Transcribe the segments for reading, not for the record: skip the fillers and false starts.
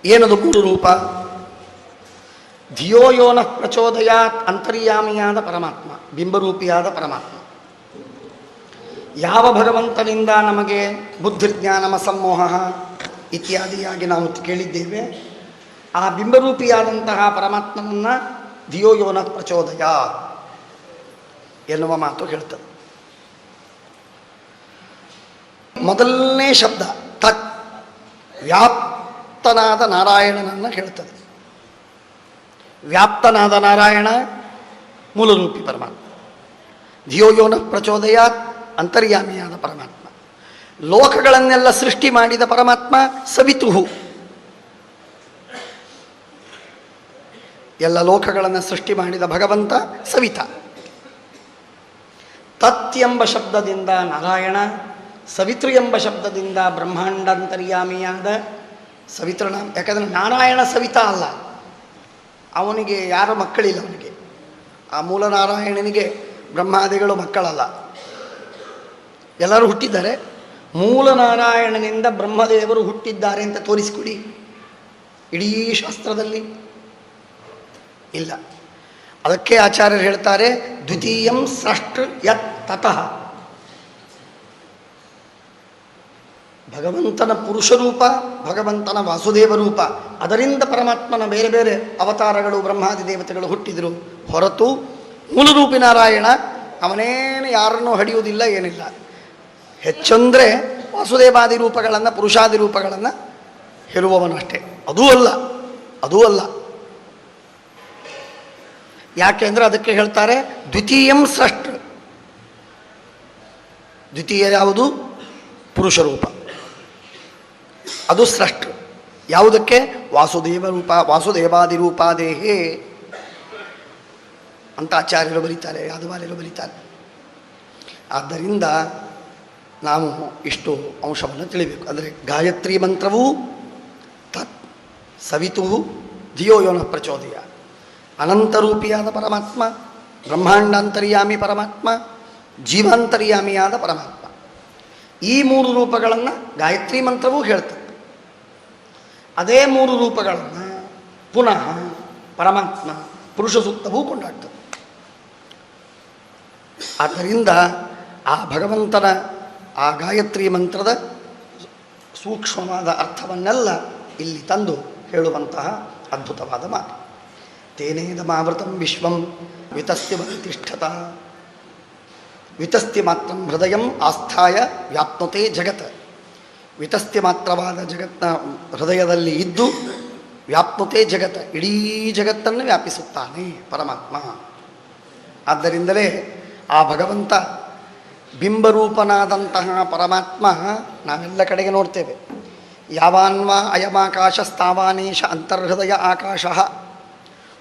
ಏನದು ಮೂರು ರೂಪ? ಧಿಯೋ ಯೋನ ಪ್ರಚೋದಯಾತ್ ಅಂತರ್ಯಾಮಿಯಾದ ಪರಮಾತ್ಮ, ಬಿಂಬರೂಪಿಯಾದ ಪರಮಾತ್ಮ. ಯಾವ ಭಗವಂತನಿಂದ ನಮಗೆ ಬುದ್ಧಿರ್ಜ್ಞಾನಮ ಸಂಮೋಹ ಇತ್ಯಾದಿಯಾಗಿ ನಾವು ಕೇಳಿದ್ದೇವೆ, ಆ ಬಿಂಬರೂಪಿಯಾದಂತಹ ಪರಮಾತ್ಮನನ್ನು ಧಿಯೋ ಯೋನ ಪ್ರಚೋದಯ ಎನ್ನುವ ಮಾತು ಹೇಳ್ತದೆ. ಮೊದಲನೇ ಶಬ್ದ ತತ್, ವ್ಯಾಪ್ತನಾದ ನಾರಾಯಣನನ್ನು ಹೇಳ್ತದೆ. ವ್ಯಾಪ್ತನಾದ ನಾರಾಯಣ ಮೂಲರೂಪಿ ಪರಮಾತ್ಮ. ಧಿಯೋ ಯೋನ ಪ್ರಚೋದಯಾತ್ ಅಂತರ್ಯಾಮಿಯಾದ ಪರಮಾತ್ಮ. ಲೋಕಗಳನ್ನೆಲ್ಲ ಸೃಷ್ಟಿ ಮಾಡಿದ ಪರಮಾತ್ಮ ಸವಿತುಹು. ಎಲ್ಲ ಲೋಕಗಳನ್ನು ಸೃಷ್ಟಿ ಮಾಡಿದ ಭಗವಂತ ಸವಿತ. ತತ್ ಎಂಬ ಶಬ್ದದಿಂದ ನಾರಾಯಣ, ಸವಿತೃ ಎಂಬ ಶಬ್ದದಿಂದ ಬ್ರಹ್ಮಾಂಡಾಂತರ್ಯಾಮಿಯಾದ ಸವಿತೃನ. ಯಾಕಂದರೆ ನಾರಾಯಣ ಸವಿತ ಅಲ್ಲ, ಅವನಿಗೆ ಯಾರ ಮಕ್ಕಳಿಲ್ಲ. ಅವನಿಗೆ ಆ ಮೂಲ ನಾರಾಯಣನಿಗೆ ಬ್ರಹ್ಮಾದಿಗಳು ಮಕ್ಕಳಲ್ಲ, ಎಲ್ಲರೂ ಹುಟ್ಟಿದ್ದಾರೆ. ಮೂಲ ನಾರಾಯಣನಿಂದ ಬ್ರಹ್ಮದೇವರು ಹುಟ್ಟಿದ್ದಾರೆ ಅಂತ ತೋರಿಸಿಕೊಡಿ ಇಡೀ ಶಾಸ್ತ್ರದಲ್ಲಿ ಇಲ್ಲ. ಅದಕ್ಕೆ ಆಚಾರ್ಯರು ಹೇಳ್ತಾರೆ, ದ್ವಿತೀಯಂ ಸೃಷ್ಟ್ ಯತ್ ತತಃ. ಭಗವಂತನ ಪುರುಷ ರೂಪ, ಭಗವಂತನ ವಾಸುದೇವ ರೂಪ, ಅದರಿಂದ ಪರಮಾತ್ಮನ ಬೇರೆ ಬೇರೆ ಅವತಾರಗಳು ಬ್ರಹ್ಮಾದಿ ದೇವತೆಗಳು ಹುಟ್ಟಿದರು. ಹೊರತು ಮೂಲರೂಪಿ ನಾರಾಯಣ ಅವನೇನು ಯಾರನ್ನೂ ಹಡಿಯುವುದಿಲ್ಲ, ಏನಿಲ್ಲ. ಹೆಚ್ಚಂದರೆ ವಾಸುದೇವಾದಿ ರೂಪಗಳನ್ನು, ಪುರುಷಾದಿ ರೂಪಗಳನ್ನು ಹೇಳುವವನಷ್ಟೇ. ಅದೂ ಅಲ್ಲ. ಯಾಕೆಂದರೆ ಅದಕ್ಕೆ ಹೇಳ್ತಾರೆ ದ್ವಿತೀಯಂ ಸೃಷ್ಟ್. ದ್ವಿತೀಯ ಯಾವುದು? ಪುರುಷ ರೂಪ, ಅದು ಸೃಷ್ಟ್. ಯಾವುದಕ್ಕೆ? ವಾಸುದೇವ ರೂಪ, ವಾಸುದೇವಾದಿ ರೂಪಾದೇಹೇ ಅಂತ ಆಚಾರ್ಯರು ಬರೀತಾರೆ, ಯಾದವಾರ್ಯರು ಬರೀತಾರೆ. ಆದ್ದರಿಂದ ನಾವು ಇಷ್ಟು ಅಂಶವನ್ನು ತಿಳಿಬೇಕು. ಅಂದರೆ ಗಾಯತ್ರಿ ಮಂತ್ರವೂ ತತ್, ಸವಿತು ಧಿಯೋ ಯೋನ ಪ್ರಚೋದಯ, ಅನಂತರೂಪಿಯಾದ ಪರಮಾತ್ಮ, ಬ್ರಹ್ಮಾಂಡಾಂತರ್ಯಾಮಿ ಪರಮಾತ್ಮ, ಜೀವಾಂತರ್ಯಾಮಿಯಾದ ಪರಮಾತ್ಮ. ಈ ಮೂರು ರೂಪಗಳನ್ನು ಗಾಯತ್ರಿ ಮಂತ್ರವೂ ಹೇಳ್ತದೆ. ಅದೇ ಮೂರು ರೂಪಗಳನ್ನು ಪುನಃ ಪರಮಾತ್ಮ ಪುರುಷ ಸೂಕ್ತವೂ ಕೊಂಡಾಡ್ತದೆ. ಆದ್ದರಿಂದ ಆ ಭಗವಂತನ ಆ ಗಾಯತ್ರಿ ಮಂತ್ರದ ಸೂಕ್ಷ್ಮವಾದ ಅರ್ಥವನ್ನೆಲ್ಲ ಇಲ್ಲಿ ತಂದು ಹೇಳುವಂತಹ ಅದ್ಭುತವಾದ ಮಾತು. ತೇನೇದಮಾವೃತಂ ವಿಶ್ವಂ ವಿತಸ್ತಿ ತಿಷ್ಠತ ವಿತಸ್ತಿ ಮಾತ್ರ ಹೃದಯಂ ಆಸ್ಥಾಯ ವ್ಯಾಪ್ನತೆ ಜಗತ್. ವಿತಸ್ತಿ ಮಾತ್ರವಾದ ಜಗತ್ನ ಹೃದಯದಲ್ಲಿ ಇದ್ದು ವ್ಯಾಪ್ನತೆ ಜಗತ್, ಇಡೀ ಜಗತ್ತನ್ನು ವ್ಯಾಪಿಸುತ್ತಾನೆ ಪರಮಾತ್ಮ. ಆದ್ದರಿಂದಲೇ ಆ ಭಗವಂತ ಬಿಂಬರೂಪನಾದಂತಹ ಪರಮಾತ್ಮ ನಾವೆಲ್ಲ ಕಡೆಗೆ ನೋಡ್ತೇವೆ. ಯಾವಾನ್ವಾ ಅಯಮಾಕಾಶಸ್ತಾವಾನೇಶ ಅಂತರ್ಹೃದಯ ಆಕಾಶ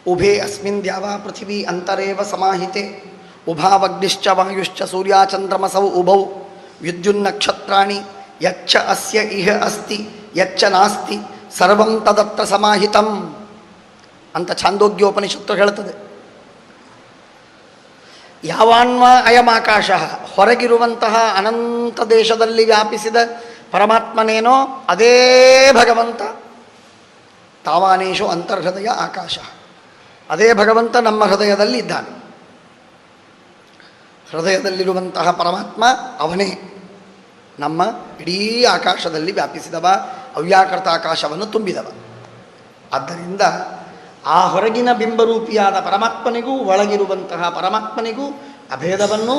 ಉಭೇ ಅಸ್ಮಿನ್ ದ್ಯಾವಾ ಪೃಥಿವೀ ಅಂತರೇವ ಸಮಾಹಿತೆ ಉಭಾವಗ್ನಿಶ್ಚ ವಾಯುಶ್ಚ ಸೂರ್ಯಾಚಂದ್ರಮಸೌ ಉಭೌ ವಿದ್ಯುನ್ನಕ್ಷತ್ರಾಣಿ ಯಚ್ಚ ಅಸ್ಯ ಇಹ ಅಸ್ತಿ ಯಚ್ಚ ನಾಸ್ತಿ ಸರ್ವಂ ತದತ್ರ ಸಮಾಹಿತಂ ಅಂತ ಛಾಂದೋಗ್ಯೋಪನಿಷತ್ತು ಹೇಳ್ತದೆ. ಯಾವಾನ್ವ ಅಯಮಾಕಾಶ, ಹೊರಗಿರುವಂತಹ ಅನಂತ ದೇಶದಲ್ಲಿ ವ್ಯಾಪಿಸಿದ ಪರಮಾತ್ಮನೇನೋ ಅದೇ ಭಗವಂತ. ತಾವಾನೇಶು ಅಂತರ್ಹೃದಯ ಆಕಾಶ, ಅದೇ ಭಗವಂತ ನಮ್ಮ ಹೃದಯದಲ್ಲಿ ಇದ್ದಾನೆ. ಹೃದಯದಲ್ಲಿರುವಂತಹ ಪರಮಾತ್ಮ ಅವನೇ ನಮ್ಮ ಇಡೀ ಆಕಾಶದಲ್ಲಿ ವ್ಯಾಪಿಸಿದವ, ಅವ್ಯಾಕೃತ ಆಕಾಶವನ್ನು ತುಂಬಿದವ. ಆದ್ದರಿಂದ ಆ ಹೊರಗಿನ ಬಿಂಬರೂಪಿಯಾದ ಪರಮಾತ್ಮನಿಗೂ ಒಳಗಿರುವಂತಹ ಪರಮಾತ್ಮನಿಗೂ ಅಭೇದವನ್ನು,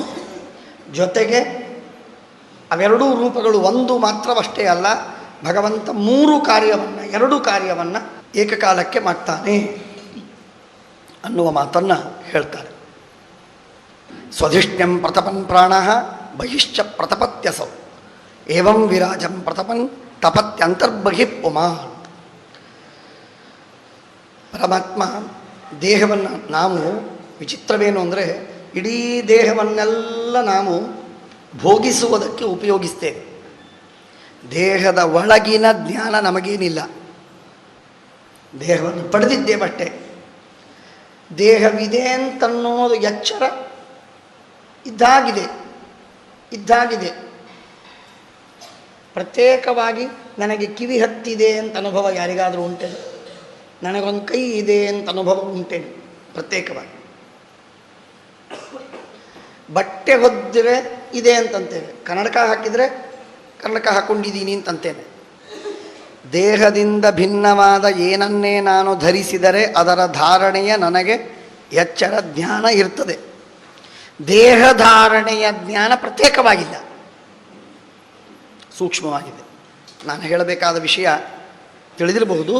ಜೊತೆಗೆ ಅವೆರಡೂ ರೂಪಗಳು ಒಂದು ಮಾತ್ರವಷ್ಟೇ ಅಲ್ಲ, ಭಗವಂತ ಎರಡು ಕಾರ್ಯವನ್ನು ಏಕಕಾಲಕ್ಕೆ ಮಾಡ್ತಾನೆ ಅನ್ನುವ ಮಾತನ್ನು ಹೇಳ್ತಾರೆ. ಸ್ವಧಿಷ್ಣ್ಯಂ ಪ್ರತಪನ್ ಪ್ರಾಣ ಬಹಿಶ್ಚ ಪ್ರತಪತ್ಯಸೌ ಏವಂ ವಿರಾಜಂ ಪ್ರತಪನ್ ತಪತ್ಯಂತರ್ಬಹಿ ಪುಮಾನ್. ಪರಮಾತ್ಮ ದೇಹವನ್ನು ನಾವು, ವಿಚಿತ್ರವೇನು ಅಂದರೆ ಇಡೀ ದೇಹವನ್ನೆಲ್ಲ ನಾವು ಭೋಗಿಸುವುದಕ್ಕೆ ಉಪಯೋಗಿಸ್ತೇವೆ. ದೇಹದ ಒಳಗಿನ ಜ್ಞಾನ ನಮಗೇನಿಲ್ಲ, ದೇಹವನ್ನು ಪಡೆದಿದ್ದೇವಷ್ಟೇ. ದೇಹವಿದೆ ಅಂತನ್ನೋದು ಎಚ್ಚರ ಇದ್ದಾಗಿದೆ. ಪ್ರತ್ಯೇಕವಾಗಿ ನನಗೆ ಕಿವಿ ಹತ್ತಿದೆ ಅಂತ ಅನುಭವ ಯಾರಿಗಾದರೂ ಉಂಟೆ? ನನಗೊಂದು ಕೈ ಇದೆ ಅಂತ ಅನುಭವ ಉಂಟೆ? ಪ್ರತ್ಯೇಕವಾಗಿ. ಬಟ್ಟೆ ಹೊದ್ದರೆ ಇದೆ ಅಂತಂತೇವೆ, ಕನ್ನಡಕ ಹಾಕಿದರೆ ಕನ್ನಡಕ ಹಾಕ್ಕೊಂಡಿದ್ದೀನಿ ಅಂತಂತೇನೆ. ದೇಹದಿಂದ ಭಿನ್ನವಾದ ಏನನ್ನೇ ನಾನು ಧರಿಸಿದರೆ ಅದರ ಧಾರಣೆಯ ನನಗೆ ಎಚ್ಚರ ಜ್ಞಾನ ಇರ್ತದೆ. ದೇಹಧಾರಣೆಯ ಜ್ಞಾನ ಪ್ರತ್ಯೇಕವಾಗಿಲ್ಲ, ಸೂಕ್ಷ್ಮವಾಗಿದೆ. ನಾನು ಹೇಳಬೇಕಾದ ವಿಷಯ ತಿಳಿದಿರಬಹುದು,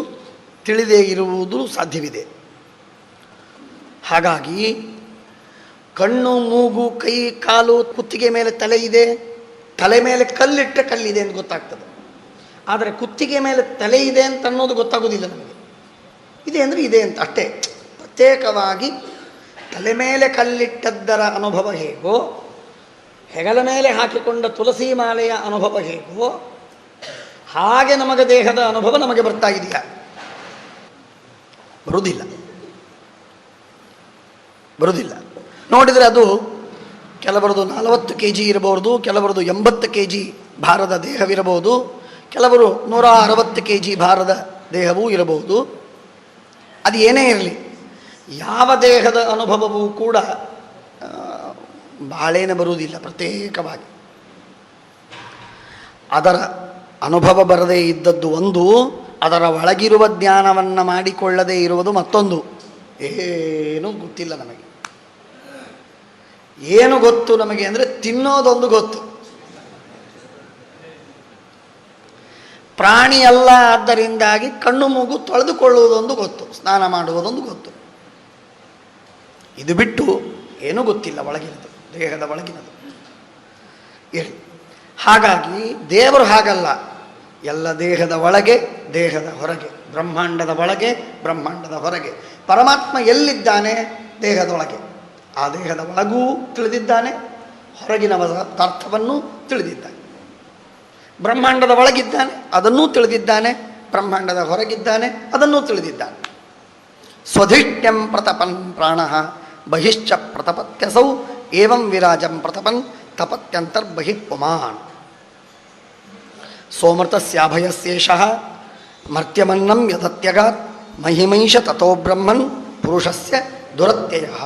ತಿಳಿದೇ ಇರುವುದು ಸಾಧ್ಯವಿದೆ. ಹಾಗಾಗಿ ಕಣ್ಣು, ಮೂಗು, ಕೈ, ಕಾಲು, ಕುತ್ತಿಗೆ ಮೇಲೆ ತಲೆ ಇದೆ, ತಲೆ ಮೇಲೆ ಕಲ್ಲಿಟ್ಟ ಕಲ್ಲಿದೆ ಅಂತ ಗೊತ್ತಾಗ್ತದೆ. ಆದರೆ ಕುತ್ತಿಗೆ ಮೇಲೆ ತಲೆ ಇದೆ ಅಂತ ಅನ್ನೋದು ಗೊತ್ತಾಗೋದಿಲ್ಲ ನಮಗೆ. ಇದೆ ಅಂದರೆ ಇದೆ ಅಂತ ಅಷ್ಟೇ. ಪ್ರತ್ಯೇಕವಾಗಿ ತಲೆ ಮೇಲೆ ಕಲ್ಲಿಟ್ಟದ್ದರ ಅನುಭವ ಹೇಗೋ, ಹೆಗಲ ಮೇಲೆ ಹಾಕಿಕೊಂಡ ತುಳಸಿ ಮಾಲೆಯ ಅನುಭವ ಹೇಗೋ, ಹಾಗೆ ನಮಗೆ ದೇಹದ ಅನುಭವ ನಮಗೆ ಬರ್ತಾ ಇದೆಯಾ? ಬರುವುದಿಲ್ಲ. ನೋಡಿದರೆ ಅದು ಕೆಲವರದು 40 kg ಇರಬಹುದು, ಕೆಲವರದು 80 kg ಭಾರದ ದೇಹವಿರಬಹುದು, ಕೆಲವರು 160 kg ಭಾರದ ದೇಹವೂ ಇರಬಹುದು. ಅದು ಏನೇ ಇರಲಿ, ಯಾವ ದೇಹದ ಅನುಭವವೂ ಕೂಡ ಬಾಳೇನೆ ಬರುವುದಿಲ್ಲ ಪ್ರತ್ಯೇಕವಾಗಿ. ಅದರ ಅನುಭವ ಬರದೇ ಇದ್ದದ್ದು ಒಂದು, ಅದರ ಒಳಗಿರುವ ಜ್ಞಾನವನ್ನು ಮಾಡಿಕೊಳ್ಳದೇ ಇರುವುದು ಮತ್ತೊಂದು. ಏನೂ ಗೊತ್ತಿಲ್ಲ ನಮಗೆ. ಏನು ಗೊತ್ತು ನಮಗೆ ಅಂದರೆ ತಿನ್ನೋದೊಂದು ಗೊತ್ತು. ಪ್ರಾಣಿಯಲ್ಲ, ಆದ್ದರಿಂದಾಗಿ ಕಣ್ಣು ಮೂಗು ತೊಳೆದುಕೊಳ್ಳುವುದೊಂದು ಗೊತ್ತು, ಸ್ನಾನ ಮಾಡುವುದೊಂದು ಗೊತ್ತು. ಇದು ಬಿಟ್ಟು ಏನೂ ಗೊತ್ತಿಲ್ಲ ಒಳಗಿನದು, ದೇಹದ ಒಳಗಿನದು ಇರಲಿ. ಹಾಗಾಗಿ ದೇವರು ಹಾಗಲ್ಲ, ಎಲ್ಲ ದೇಹದ ಒಳಗೆ, ದೇಹದ ಹೊರಗೆ, ಬ್ರಹ್ಮಾಂಡದ ಒಳಗೆ, ಬ್ರಹ್ಮಾಂಡದ ಹೊರಗೆ. ಪರಮಾತ್ಮ ಎಲ್ಲಿದ್ದಾನೆ? ದೇಹದೊಳಗೆ. ಆ ದೇಹದ ಒಳಗೂ ತಿಳಿದಿದ್ದಾನೆ, ಹೊರಗಿನ ಪದಾರ್ಥವನ್ನು ತಿಳಿದಿದ್ದಾನೆ. ಬ್ರಹ್ಮಾಂಡದ ಒಳಗಿದ್ದಾನೆ, ಅದನ್ನೂ ತಿಳಿದಿದ್ದಾನೆ. ಬ್ರಹ್ಮಾಂಡದ ಹೊರಗಿದ್ದಾನೆ, ಅದನ್ನೂ ತಿಳಿದಿದ್ದಾನೆ. ಸ್ವಧಿಷ್ಟ್ಯಂ ಪ್ರತಪನ್ ಪ್ರಾಣ ಬಹಿಶ್ಚ ಪ್ರತಪತ್ಯಸೌ ಏವಂ ವಿರಾಜಂ ಪ್ರತಪನ್ ತಪತ್ಯಂತರ್ಬಹಿ ಪುಮಾನ್. ಸೋಮೃತಸ್ಯಾಭಯಸ್ಯೇಷಃ ಮರ್ತ್ಯಮನ್ನಂ ಯದತ್ಯಗಾತ್ ಮಹಿಮೈಷ ತಥೋ ಬ್ರಹ್ಮನ್ ಪುರುಷಸ್ಯ ದುರತ್ಯಯಃ.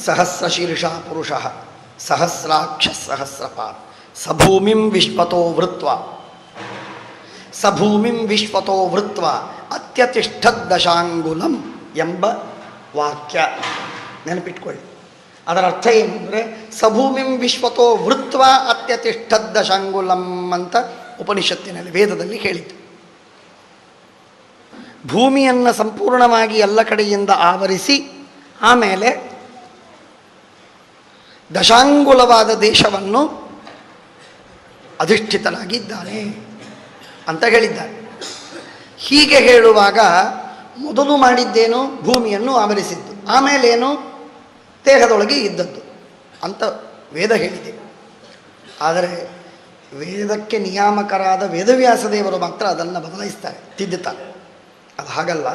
ಸಹಸ್ರಶೀರ್ಷ ಪುರುಷಃ ಸಹಸ್ರಾಕ್ಷ ಸಹಸ್ರಪಾತ್ ಸಭೂಮಿಂ ವಿಶ್ವತೋ ವೃತ್ವ ಅತ್ಯತಿಷ್ಠದ್ದಶಾಂಗುಲಂ ಎಂಬ ವಾಕ್ಯ ನೆನಪಿಟ್ಕೊಳ್ಳಿ. ಅದರ ಅರ್ಥ ಏನು ಅಂದರೆ, ಸಭೂಮಿಂ ವಿಶ್ವತೋ ವೃತ್ವ ಅತ್ಯತಿಷ್ಠದ್ದಶಾಂಗುಲಂ ಅಂತ ಉಪನಿಷತ್ತಿನಲ್ಲಿ, ವೇದದಲ್ಲಿ ಹೇಳಿತು. ಭೂಮಿಯನ್ನು ಸಂಪೂರ್ಣವಾಗಿ ಎಲ್ಲ ಕಡೆಯಿಂದ ಆವರಿಸಿ ಆಮೇಲೆ ದಶಾಂಗುಲವಾದ ದೇಶವನ್ನು ಅಧಿಷ್ಠಿತನಾಗಿದ್ದಾನೆ ಅಂತ ಹೇಳಿದ್ದಾರೆ. ಹೀಗೆ ಹೇಳುವಾಗ ಮೊದಲು ಮಾಡಿದ್ದೇನು? ಭೂಮಿಯನ್ನು ಆವರಿಸಿದ್ದು. ಆಮೇಲೇನು? ದೇಹದೊಳಗೆ ಇದ್ದದ್ದು ಅಂತ ವೇದ ಹೇಳಿದೆ. ಆದರೆ ವೇದಕ್ಕೆ ನಿಯಾಮಕರಾದ ವೇದವ್ಯಾಸ ದೇವರು ಮಾತ್ರ ಅದನ್ನು ಬದಲಾಯಿಸ್ತಾರೆ, ತಿದ್ದುತ್ತಾರೆ. ಅದು ಹಾಗಲ್ಲ.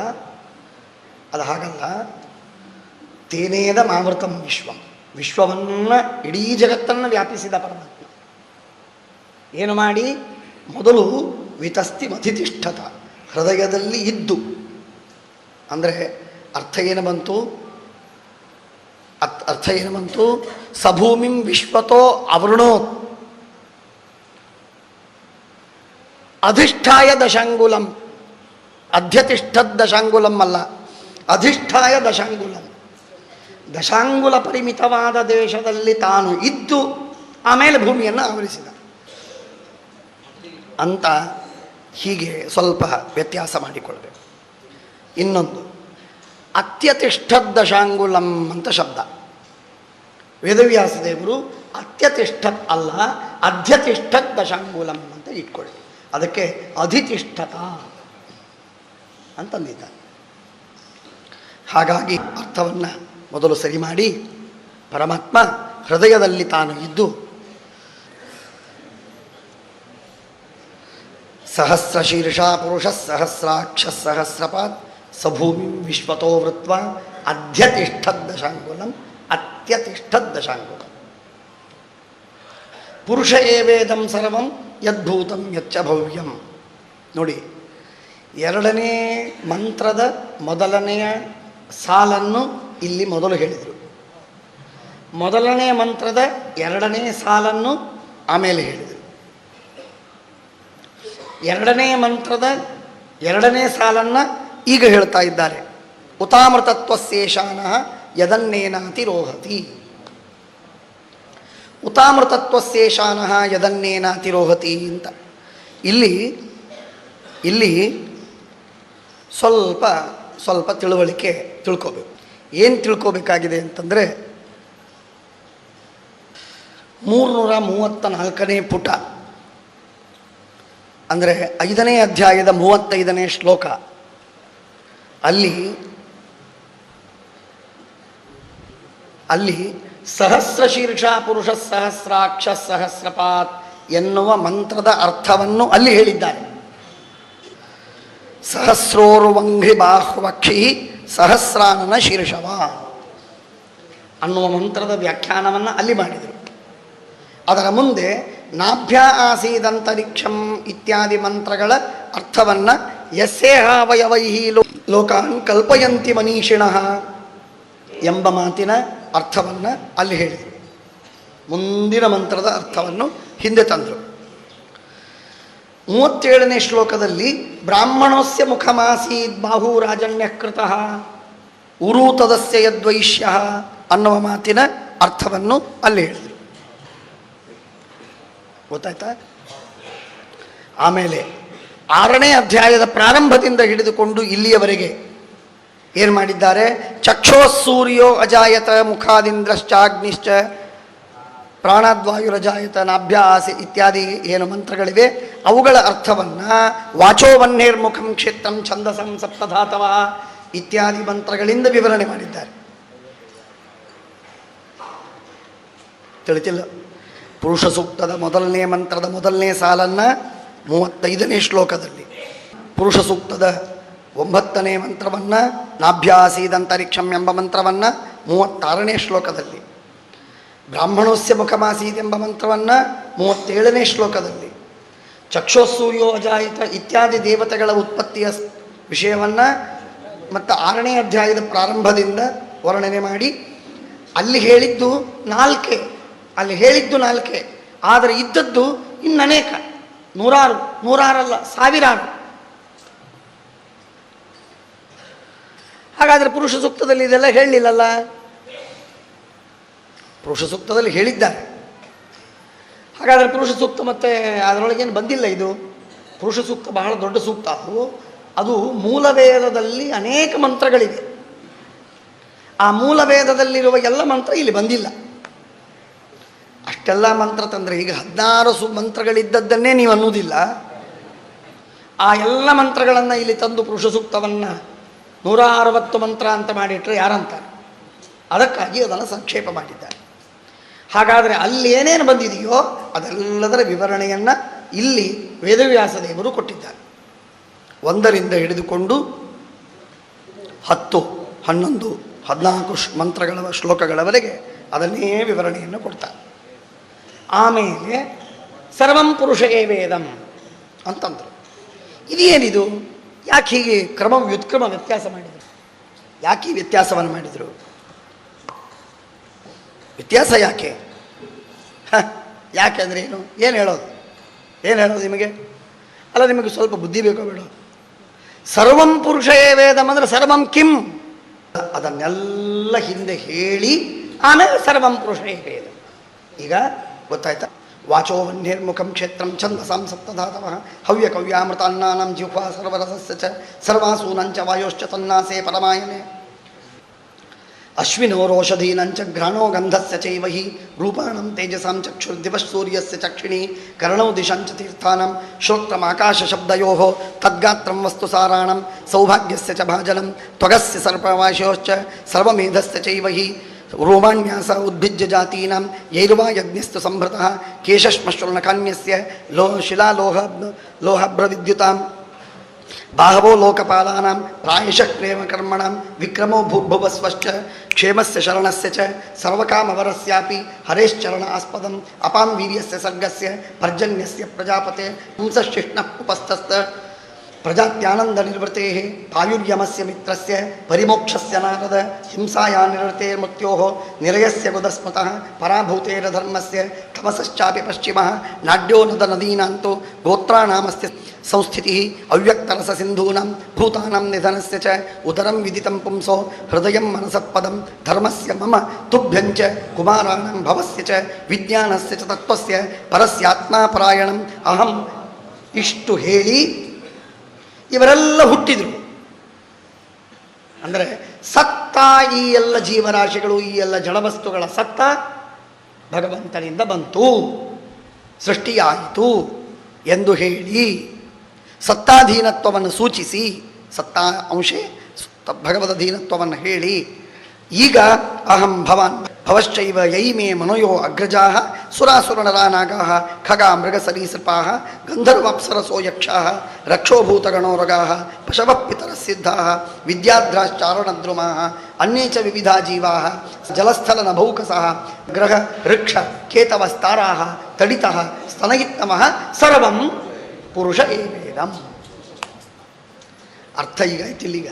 ತೇನೇದ ಮಾವೃತಂ ವಿಶ್ವಂ, ವಿಶ್ವವನ್ನು, ಇಡೀ ಜಗತ್ತನ್ನು ವ್ಯಾಪಿಸಿದ ಪರಮಾತ್ಮ ಏನು ಮಾಡಿ? ಮೊದಲು ವಿತಸ್ತಿ ಮಧಿತಿಷ್ಠತ, ಹೃದಯದಲ್ಲಿ ಇದ್ದು. ಅಂದರೆ ಅರ್ಥ ಏನು ಬಂತು? ಸಭೂಮಿಂ ವಿಶ್ವತೋ ಅವೃಣೋತ್ ಅಧಿಷ್ಠಾಯ ದಶಾಂಗುಲಂ. ಅಧ್ಯತಿಷ್ಠದ್ದಶಾಂಗುಲಂ ಅಲ್ಲ, ಅಧಿಷ್ಠಾಯ ದಶಾಂಗುಲಂ. ದಶಾಂಗುಲ ಪರಿಮಿತವಾದ ದೇಶದಲ್ಲಿ ತಾನು ಇದ್ದು ಆಮೇಲೆ ಭೂಮಿಯನ್ನು ಆವರಿಸಿದ ಅಂತ. ಹೀಗೆ ಸ್ವಲ್ಪ ವ್ಯತ್ಯಾಸ ಮಾಡಿಕೊಳ್ಬೇಕು. ಇನ್ನೊಂದು, ಅತ್ಯತಿಷ್ಠದ್ದಶಾಂಗುಲಂ ಅಂತ ಶಬ್ದ. ವೇದವ್ಯಾಸದೇವರು ಅತ್ಯತಿಷ್ಠತ್ ಅಲ್ಲ, ಅಧ್ಯತಿಷ್ಠದ್ದಶಾಂಗುಲಂ ಅಂತ ಇಟ್ಕೊಳ್ಳಿ. ಅದಕ್ಕೆ ಅಧಿತಿಷ್ಠತ ಅಂತಂದಿದ್ದಾರೆ. ಹಾಗಾಗಿ ಅರ್ಥವನ್ನು ಮೊದಲು ಸರಿ ಮಾಡಿ, ಪರಮಾತ್ಮ ಹೃದಯದಲ್ಲಿ ತಾನು ಇದ್ದು ಸಹಸ್ರಶೀರ್ಷ ಪುರುಷ ಸಹಸ್ರಾಕ್ಷ ಸಹಸ್ರಪಾತ್ ಸಭೂಮಿಂ ವಿಶ್ವತೋ ವೃತ್ವ ಅತ್ಯತಿಷ್ಠದ್ದಶಾಂಗುಲಂ. ಪುರುಷ ಏವೇದಂ ಸರ್ವಂ ಯದ್ಭೂತಂ ಯಚ್ಚ ಭವ್ಯಂ. ನೋಡಿ, ಎರಡನೇ ಮಂತ್ರದ ಮೊದಲನೆಯ ಸಾಲನ್ನು ಇಲ್ಲಿ ಮೊದಲು ಹೇಳಿದರು. ಮೊದಲನೇ ಮಂತ್ರದ ಎರಡನೇ ಸಾಲನ್ನು ಆಮೇಲೆ ಹೇಳಿದರು. ಎರಡನೇ ಮಂತ್ರದ ಎರಡನೇ ಸಾಲನ್ನು ಈಗ ಹೇಳ್ತಾ ಇದ್ದಾರೆ. ಉತಾಮೃತತ್ವಸ್ಯೇಷಾನಃ ಯದನ್ನೇನಾತಿರೋಹತಿ. ಉತಾಮೃತತ್ವಸ್ಯೇಷಾನಃ ಯದನ್ನೇನಾತಿರೋಹತಿ ಅಂತ ಇಲ್ಲಿ ಸ್ವಲ್ಪ ತಿಳುವಳಿಕೆ ತಿಳ್ಕೋಬೇಕು. ಏನು ತಿಳ್ಕೋಬೇಕಾಗಿದೆ ಅಂತಂದರೆ, 334ನೇ ಪುಟ ಅಂದರೆ 5ನೇ ಅಧ್ಯಾಯದ 35ನೇ ಶ್ಲೋಕ. ಅಲ್ಲಿ ಸಹಸ್ರಶೀರ್ಷ ಪುರುಷ ಸಹಸ್ರಾಕ್ಷ ಸಹಸ್ರಪಾತ್ ಎನ್ನುವ ಮಂತ್ರದ ಅರ್ಥವನ್ನು ಅಲ್ಲಿ ಹೇಳಿದ್ದಾರೆ. ಸಹಸ್ರೋರ್ವಂಘ್ರಿ ಬಾಹ್ವಕ್ಷಿ ಸಹಸ್ರಾನನ ಶೀರ್ಷವ ಅನ್ನುವ ಮಂತ್ರದ ವ್ಯಾಖ್ಯಾನವನ್ನು ಅಲ್ಲಿ ಮಾಡಿದರು. ಅದರ ಮುಂದೆ ನಾಭ್ಯ ಆಸೀದಂತರಿಕ್ಷಂ ಇತ್ಯಾದಿ ಮಂತ್ರಗಳ ಅರ್ಥವನ್ನು ಯಸ್ಯೇಹಾವಯವೈಹಿ ಲೋಕಾನ್ ಕಲ್ಪಯಂತಿ ಮನೀಷಿಣಃ ಎಂಬ ಮಾತಿನ ಅರ್ಥವನ್ನು ಅಲ್ಲಿ ಹೇಳಿದರು. ಮುಂದಿನ ಮಂತ್ರದ ಅರ್ಥವನ್ನು ಹಿಂದೆ ತಂದರು. 37ನೇ ಶ್ಲೋಕದಲ್ಲಿ ಬ್ರಾಹ್ಮಣೋಸ್ಯ ಮುಖಮಾಸೀದ್ ಬಾಹುರಾಜನ್ಯಕೃತಃ ಉರೂತದಸ್ಯ ಯದ್ವೈಶ್ಯ ಅನ್ನುವ ಮಾತಿನ ಅರ್ಥವನ್ನು ಅಲ್ಲಿ ಹೇಳಿದರು. ಗೊತ್ತಾಯ್ತಾ? ಆಮೇಲೆ 6ನೇ ಅಧ್ಯಾಯದ ಪ್ರಾರಂಭದಿಂದ ಹಿಡಿದುಕೊಂಡು ಇಲ್ಲಿಯವರೆಗೆ ಏನು ಮಾಡಿದ್ದಾರೆ? ಚಕ್ಷೋ ಸೂರ್ಯೋ ಅಜಾಯತ ಮುಖಾದಿಂದ್ರಶ್ಚಾಗ್ನಿಶ್ಚ ಪ್ರಾಣಾದ್ವಾಯುರಜಾಯತ ನಾಭ್ಯಾಸಿ ಇತ್ಯಾದಿ ಏನು ಮಂತ್ರಗಳಿವೆ ಅವುಗಳ ಅರ್ಥವನ್ನು ವಾಚೋ ವನ್ನೇರ್ಮುಖಂ ಕ್ಷೇತ್ರಂ ಛಂದಸಂ ಸಪ್ತಧಾತವ ಇತ್ಯಾದಿ ಮಂತ್ರಗಳಿಂದ ವಿವರಣೆ ಮಾಡಿದ್ದಾರೆ. ತಿಳಿತಿಲ್ಲ? ಪುರುಷ ಸೂಕ್ತದ ಮೊದಲನೇ ಮಂತ್ರದ ಮೊದಲನೇ ಸಾಲನ್ನು 35ನೇ ಶ್ಲೋಕದಲ್ಲಿ, ಪುರುಷ ಸೂಕ್ತದ 9ನೇ ಮಂತ್ರವನ್ನು ನಾಭ್ಯಾಸೀದಂತರಿಕ್ಷಂ ಎಂಬ ಮಂತ್ರವನ್ನು 36ನೇ ಶ್ಲೋಕದಲ್ಲಿ, ಬ್ರಾಹ್ಮಣೋಸ್ಯ ಮುಖಮಾಸೀದ್ ಎಂಬ ಮಂತ್ರವನ್ನು 37ನೇ ಶ್ಲೋಕದಲ್ಲಿ, ಚಕ್ಷೋಸೂರ್ಯೋ ಅಜಾಯಿತ ಇತ್ಯಾದಿ ದೇವತೆಗಳ ಉತ್ಪತ್ತಿಯ ವಿಷಯವನ್ನು ಮತ್ತು 6ನೇ ಅಧ್ಯಾಯದ ಪ್ರಾರಂಭದಿಂದ ವರ್ಣನೆ ಮಾಡಿ ಅಲ್ಲಿ ಹೇಳಿದ್ದು ನಾಲ್ಕೆ, ಆದರೆ ಇದ್ದದ್ದು ಇನ್ನನೇಕ, ನೂರಾರಲ್ಲ, ಸಾವಿರಾರು. ಹಾಗಾದರೆ ಪುರುಷ ಸೂಕ್ತದಲ್ಲಿ ಇದೆಲ್ಲ ಹೇಳಲಿಲ್ಲಲ್ಲ? ಪುರುಷ ಸೂಕ್ತದಲ್ಲಿ ಹೇಳಿದ್ದಾರೆ. ಹಾಗಾದರೆ ಪುರುಷ ಸೂಕ್ತ ಮತ್ತು ಅದರೊಳಗೇನು ಬಂದಿಲ್ಲ. ಇದು ಪುರುಷ ಸೂಕ್ತ ಬಹಳ ದೊಡ್ಡ ಸೂಕ್ತ. ಅದು ಮೂಲವೇದದಲ್ಲಿ ಅನೇಕ ಮಂತ್ರಗಳಿವೆ. ಆ ಮೂಲವೇದದಲ್ಲಿರುವ ಎಲ್ಲ ಮಂತ್ರ ಇಲ್ಲಿ ಬಂದಿಲ್ಲ. ಅಷ್ಟೆಲ್ಲ ಮಂತ್ರ ತಂದರೆ ಈಗ 16 ಮಂತ್ರಗಳಿದ್ದದ್ದನ್ನೇ ನೀವು ಅನ್ನುವುದಿಲ್ಲ. ಆ ಎಲ್ಲ ಮಂತ್ರಗಳನ್ನು ಇಲ್ಲಿ ತಂದು ಪುರುಷ ಸೂಕ್ತವನ್ನು 160 ಮಂತ್ರ ಅಂತ ಮಾಡಿಟ್ರೆ ಯಾರಂತಾರೆ? ಅದಕ್ಕಾಗಿ ಅದನ್ನು ಸಂಕ್ಷೇಪ ಮಾಡಿದ್ದಾರೆ. ಹಾಗಾದರೆ ಅಲ್ಲಿ ಏನೇನು ಬಂದಿದೆಯೋ ಅದೆಲ್ಲದರ ವಿವರಣೆಯನ್ನು ಇಲ್ಲಿ ವೇದವ್ಯಾಸ ದೇವರು ಕೊಟ್ಟಿದ್ದಾರೆ. 1ರಿಂದ ಹಿಡಿದುಕೊಂಡು 10, 11, 14 ಮಂತ್ರಗಳ ಶ್ಲೋಕಗಳವರೆಗೆ ಅದನ್ನೇ ವಿವರಣೆಯನ್ನು ಕೊಡ್ತಾರೆ. ಆಮೇಲೆ ಸರ್ವಂ ಪುರುಷ ವೇದಂ ಅಂತಂದರು. ಇದೇನಿದು? ಯಾಕೆ ಹೀಗೆ ವ್ಯುತ್ಕ್ರಮ ವ್ಯತ್ಯಾಸ ಮಾಡಿದರು? ಯಾಕೆ ಈ ವ್ಯತ್ಯಾಸವನ್ನು ಮಾಡಿದರು? ವ್ಯತ್ಯಾಸ ಯಾಕೆ? ಯಾಕೆ ಅಂದರೆ ಏನು ಹೇಳೋದು ನಿಮಗೆ? ಅಲ್ಲ, ನಿಮಗೆ ಸ್ವಲ್ಪ ಬುದ್ಧಿ ಬೇಕೋ ಬೇಡ? ಸರ್ವಂ ಪುರುಷ ವೇದಂ ಅಂದರೆ ಸರ್ವಂ ಕಿಂ ಅದನ್ನೆಲ್ಲ ಹಿಂದೆ ಹೇಳಿ ಆಮೇಲೆ ಸರ್ವಂ ಪುರುಷ ವೇದಂ. ಈಗ ಗೊತ್ತಾಯ್ತಾ? ವಾಚೋ ವನ್ಯರ್ಮುಖಂ ಕ್ಷೇತ್ರಂ ಛಂದಸಾಂ ಸಪ್ತಧಾತವಃ ಹವ್ಯಕವ್ಯಾಮೃತಾನ್ನಾನಾಂ ಜಿಹ್ವಾ ಸರ್ವರಸಸ್ಯ ಚ ಸರ್ವಾಸೂನಂಚ ವಾಯೋಶ್ಚ ತನ್ನಾಸೆ ಪರಮಾಯನೆ ಅಶ್ವಿನೋರೋಷಧೀನಂಚ ಘ್ರಾಣೋ ಗಂಧಸ್ಯ ಚೈವ ಹಿ ರೂಪಾಣಂ ತೇಜಸಾಂ ಚಕ್ಷುರ್ದಿವಸೂರ್ಯಸ್ಯ ಚಕ್ಷಿಣೀ ಕರ್ಣೌ ದಿಶಂಚ ತೀರ್ಥಾನಾಂ ಶ್ರೋತ್ರಮಾಕಾಶಶಬ್ದಯೋಃ ತದ್ಗಾತ್ರಂ ವಸ್ತು ಸಾರಾಣಂ ಸೌಭಾಗ್ಯಸ್ಯ ಚ ಭಾಜನಂ ತ್ವಗಸ್ಯ ಸರ್ಪವಾಶಯೋಶ್ಚ ಸರ್ವಮೇಧಸ್ಯ ಚೈವ ಹಿ ರೋಮಾಣ್ಯಾಸ ಉದ್ಭಿಜ್ಯ ಜಾತೀನಾಂ ಯೈರ್ವಾ ಯಜ್ಞಸ್ತು ಸಂಭೃತಃ ಕೇಶಶ್ಮಶ್ರುಣಕಾನ್ಯಸ್ಯ ಶಿಲಾಲೋಹಭ್ರವಿದ್ಯುತಾಂ ಬಾಹವೋ ಲೋಕಪಾಲಾನಾಂ ಪ್ರಾಯಶಃ ಪ್ರೇಮಕರ್ಮಣಾಂ ವಿಕ್ರಮೋ ಭೂರ್ಭುವಸ್ವಶ್ಚ ಕ್ಷೇಮಸ್ಯ ಶರಣಸ್ಯ ಚ ಸರ್ವಕಾಮವರಸ್ಯಾಪಿ ಹರೇಶ್ಚರಣ ಆಸ್ಪದಂ ಅಪಾಂ ವೀರ್ಯಸ್ಯ ಸರ್ಗಸ್ಯ ಪರ್ಜನ್ಯಸ್ಯ ಪ್ರಜಾಪತೆ ಪುಂಸಶಿಷ್ಣಃ ಉಪಸ್ಥಸ್ಥ ಪ್ರಜಾತ್ಯಾನಂದ ನಿರ್ವೃತೆ ಪಾಯುರ್ಯಮಸ್ಯ ಮಿತ್ರಸ್ಯ ಪರಿಮೋಕ್ಷಸ್ಯ ನಾರದ ಹಿಂಸಾಯಾ ನಿರತೆ ಮೃತ್ಯೋ ನಿರಯಸ್ಯ ಗುದಸ್ಮತಃ ಪರಾಭೂತೇರ ಧರ್ಮಸ್ಯ ತಮಸಶ್ಚಾಪಿ ಪಶ್ಚಿಮಃ ನಾಡ್ಯೋ ನದ ನದೀನಾಂತೋ ಗೋತ್ರಾಣಾಮಸ್ಯ ಸಂಸ್ಥಿತಿ ಅವ್ಯಕ್ತರಸ ಸಿಂಧೂನಾಂ ಭೂತಾನಾಂ ನಿಧನಸ್ಯ ಚ ಉದರಂ ವಿದಿತಂ ಪುಂಸೋ ಹೃದಯಂ ಮನಸಃಪದಂ ಧರ್ಮಸ್ಯ ಮಮ ತುಭ್ಯಂಚ ಕುಮಾರಾಣಂ ಭವಸ್ಯ ಚ ವಿಜ್ಞಾನಸ್ಯ ಚ ತತ್ವಸ್ಯ ಪರಸ್ಯಾತ್ಮಾಪರಾಯಣಂ ಅಹಂ. ಇಷ್ಟು ಹೇಳಿ ಇವರೆಲ್ಲ ಹುಟ್ಟಿದರು. ಅಂದರೆ ಸತ್ತ ಈ ಎಲ್ಲ ಜೀವರಾಶಿಗಳು, ಈ ಎಲ್ಲ ಜಡವಸ್ತುಗಳ ಸತ್ತ ಭಗವಂತನಿಂದ ಬಂತು, ಸೃಷ್ಟಿಯಾಯಿತು ಎಂದು ಹೇಳಿ ಸತ್ತಾಧೀನತ್ವವನ್ನು ಸೂಚಿಸಿ, ಸತ್ತಾ ಅಂಶೆ ಭಗವದಧೀನತ್ವವನ್ನು ಹೇಳಿ, ಈಗ ಅಹಂ ಭವಾನ್ ಭವಶ್ಚೈವ ಯೈಮೇ ಮನಯೋ ಅಗ್ರಜಾಃ ಸುರಾಸುರನರಾನಾಗಾಃ ಖಗಾ ಮೃಗಸರೀಸೃಪಾಃ ಗಂಧರ್ವಾಪ್ಸರಸೋ ಯಕ್ಷಾಃ ರಕ್ಷೋಭೂತಗಣೋರಗಾಃ ಪಶವಃ ಪಿತರಃ ಸಿದ್ಧಾಃ ವಿದ್ಯಾಧ್ರಾಶ್ಚಾರಣದ್ರುಮಾಃ ಅನ್ಯೇ ಚ ವಿವಿಧಾ ಜೀವಾಃ ಜಲಸ್ಥಲನಭೌಕಸಃ ಗ್ರಹ ಋಕ್ಷ ಕೇತವಸ್ತಾರಾಃ ತಡಿತಃ ಸ್ತನಯಿತ್ತಮಃ ಸರ್ವಂ ಪುರುಷ ಏವೇದಂ. ಅರ್ಥ ಈಗ ಆಯ್ತಿಲ್ಲೀಗ.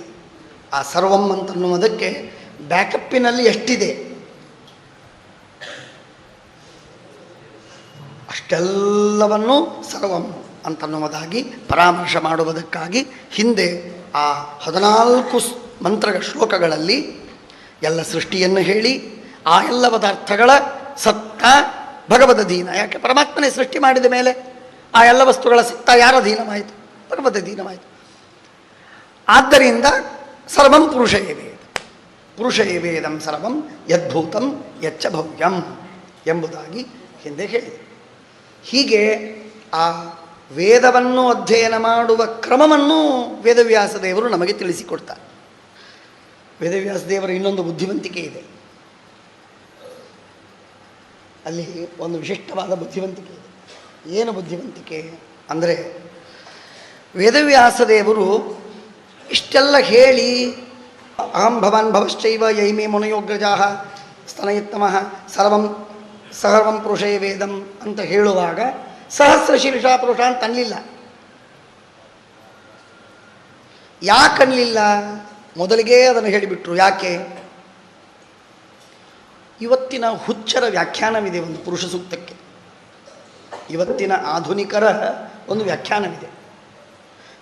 ಆ ಸರ್ವಂ ಅಂತನ್ನುವುದಕ್ಕೆ ಬ್ಯಾಕಪ್ಪಿನಲ್ಲಿ ಎಷ್ಟಿದೆ ಅಷ್ಟೆಲ್ಲವನ್ನು ಸರ್ವಂ ಅಂತನ್ನುವುದಾಗಿ ಪರಾಮರ್ಶೆ ಮಾಡುವುದಕ್ಕಾಗಿ ಹಿಂದೆ ಆ 14 ಶ್ಲೋಕಗಳಲ್ಲಿ ಎಲ್ಲ ಸೃಷ್ಟಿಯನ್ನು ಹೇಳಿ ಆ ಎಲ್ಲ ಪದಾರ್ಥಗಳ ಸತ್ತ ಭಗವದಧೀನ. ಯಾಕೆ ಪರಮಾತ್ಮನೇ ಸೃಷ್ಟಿ ಮಾಡಿದ ಮೇಲೆ ಆ ಎಲ್ಲ ವಸ್ತುಗಳ ಸತ್ತ ಯಾರ ಅಧೀನವಾಯಿತು? ಭಗವದಧೀನವಾಯಿತು. ಆದ್ದರಿಂದ ಸರ್ವಂ ಪುರುಷ ಏವೇದ, ಪುರುಷ ಏವೇದಂ ಸರ್ವಂ ಯದ್ಭೂತಂ ಯಚ್ಚ ಭವ್ಯಂ ಎಂಬುದಾಗಿ ಹಿಂದೆ ಹೇಳಿದೆ. ಹೀಗೆ ಆ ವೇದವನ್ನು ಅಧ್ಯಯನ ಮಾಡುವ ಕ್ರಮವನ್ನು ವೇದವ್ಯಾಸ ದೇವರು ನಮಗೆ ತಿಳಿಸಿಕೊಡ್ತಾರೆ. ವೇದವ್ಯಾಸ ದೇವರ ಇನ್ನೊಂದು ಬುದ್ಧಿವಂತಿಕೆ ಇದೆ. ಅಲ್ಲಿ ಒಂದು ವಿಶಿಷ್ಟವಾದ ಬುದ್ಧಿವಂತಿಕೆ ಇದೆ. ಏನು ಬುದ್ಧಿವಂತಿಕೆ ಅಂದರೆ, ವೇದವ್ಯಾಸ ದೇವರು ಇಷ್ಟೆಲ್ಲ ಹೇಳಿ ಅಹಂ ಭವಾನ್ ಭವಶ್ಚೈವ ಯೈಮೇ ಮುನಯೋಗ್ರಜಾಃ ಸ್ತನಯಿತ್ತಮಃ ಸರ್ವಂ ಪುರುಷೇ ವೇದಂ ಅಂತ ಹೇಳುವಾಗ ಸಹಸ್ರ ಶೀರ್ಷ ಪುರುಷ ಅಂತ ಅನ್ನಲಿಲ್ಲ. ಯಾಕನ್ನಲಿಲ್ಲ? ಮೊದಲಿಗೆ ಅದನ್ನು ಹೇಳಿಬಿಟ್ರು. ಯಾಕೆ? ಇವತ್ತಿನ ಹುಚ್ಚರ ವ್ಯಾಖ್ಯಾನವಿದೆ ಒಂದು ಪುರುಷ ಸೂಕ್ತಕ್ಕೆ. ಇವತ್ತಿನ ಆಧುನಿಕರ ಒಂದು ವ್ಯಾಖ್ಯಾನವಿದೆ.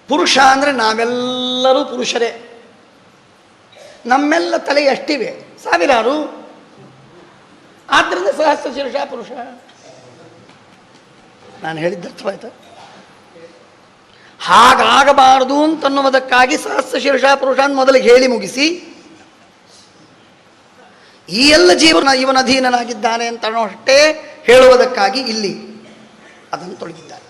ಪುರುಷ ಅಂದರೆ ನಾವೆಲ್ಲರೂ ಪುರುಷರೇ, ನಮ್ಮೆಲ್ಲ ತಲೆ ಎಷ್ಟಿವೆ? ಸಾವಿರಾರು. ಆದ್ದರಿಂದ ಸಹಸ್ರ ಶೀರ್ಷ ಪುರುಷ. ನಾನು ಹೇಳಿದ್ದ ಅರ್ಥವಾಯ್ತಾ? ಹಾಗಾಗಬಾರದು ಅಂತನ್ನುವುದಕ್ಕಾಗಿ ಸಹಸ್ರ ಶೀರ್ಷ ಪುರುಷ ಅಂತ ಮೊದಲಿಗೆ ಹೇಳಿ ಮುಗಿಸಿ, ಈ ಎಲ್ಲ ಇವನ ಅಧೀನನಾಗಿದ್ದಾನೆ ಅಂತ ಅಷ್ಟೇ ಹೇಳುವುದಕ್ಕಾಗಿ ಇಲ್ಲಿ ಅದನ್ನು ತೊಡಗಿದ್ದಾರೆ.